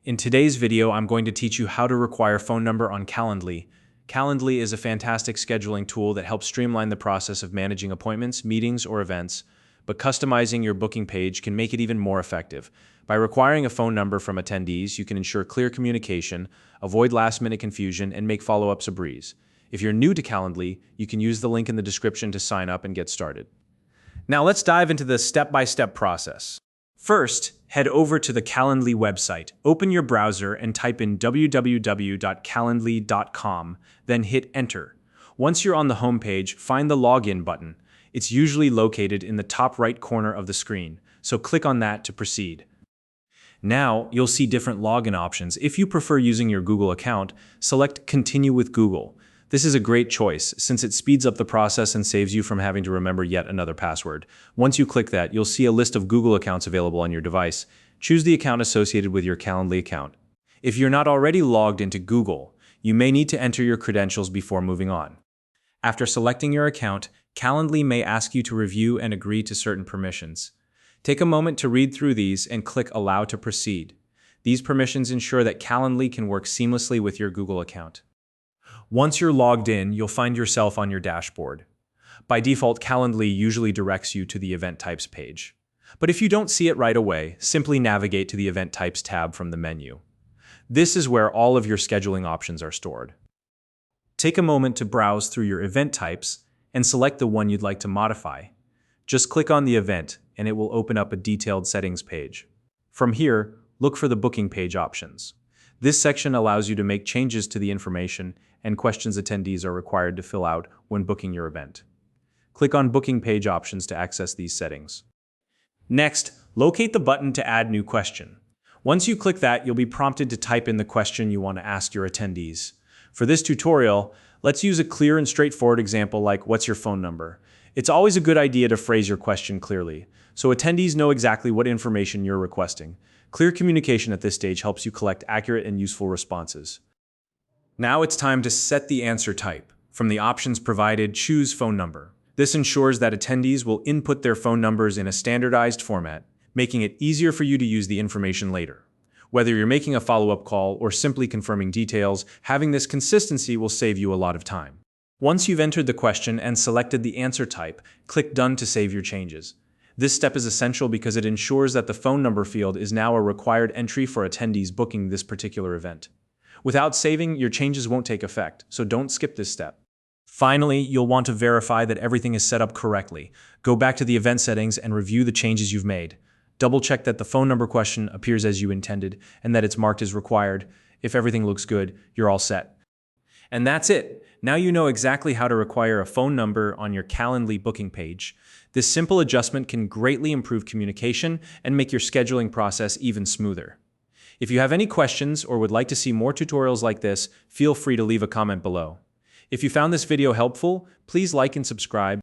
In today's video, I'm going to teach you how to require phone number on Calendly. Calendly is a fantastic scheduling tool that helps streamline the process of managing appointments, meetings, or events, but customizing your booking page can make it even more effective. By requiring a phone number from attendees, you can ensure clear communication, avoid last-minute confusion, and make follow-ups a breeze. If you're new to Calendly, you can use the link in the description to sign up and get started. Now let's dive into the step-by-step process. First, head over to the Calendly website. Open your browser and type in www.calendly.com, then hit enter. Once you're on the home page, find the login button. It's usually located in the top right corner of the screen, so click on that to proceed. Now, you'll see different login options. If you prefer using your Google account, select Continue with Google. This is a great choice since it speeds up the process and saves you from having to remember yet another password. Once you click that, you'll see a list of Google accounts available on your device. Choose the account associated with your Calendly account. If you're not already logged into Google, you may need to enter your credentials before moving on. After selecting your account, Calendly may ask you to review and agree to certain permissions. Take a moment to read through these and click Allow to proceed. These permissions ensure that Calendly can work seamlessly with your Google account. Once you're logged in, you'll find yourself on your dashboard. By default, Calendly usually directs you to the Event Types page. But if you don't see it right away, simply navigate to the Event Types tab from the menu. This is where all of your scheduling options are stored. Take a moment to browse through your event types and select the one you'd like to modify. Just click on the event and it will open up a detailed settings page. From here, look for the Booking Page options. This section allows you to make changes to the information and questions attendees are required to fill out when booking your event. Click on Booking Page options to access these settings. Next, locate the button to add new question. Once you click that, you'll be prompted to type in the question you want to ask your attendees. For this tutorial, let's use a clear and straightforward example like, what's your phone number? It's always a good idea to phrase your question clearly, so attendees know exactly what information you're requesting. Clear communication at this stage helps you collect accurate and useful responses. Now it's time to set the answer type. From the options provided, choose phone number. This ensures that attendees will input their phone numbers in a standardized format, making it easier for you to use the information later. Whether you're making a follow-up call or simply confirming details, having this consistency will save you a lot of time. Once you've entered the question and selected the answer type, click Done to save your changes. This step is essential because it ensures that the phone number field is now a required entry for attendees booking this particular event. Without saving, your changes won't take effect, so don't skip this step. Finally, you'll want to verify that everything is set up correctly. Go back to the event settings and review the changes you've made. Double-check that the phone number question appears as you intended and that it's marked as required. If everything looks good, you're all set. And that's it. Now you know exactly how to require a phone number on your Calendly booking page. This simple adjustment can greatly improve communication and make your scheduling process even smoother. If you have any questions or would like to see more tutorials like this, feel free to leave a comment below. If you found this video helpful, please like and subscribe.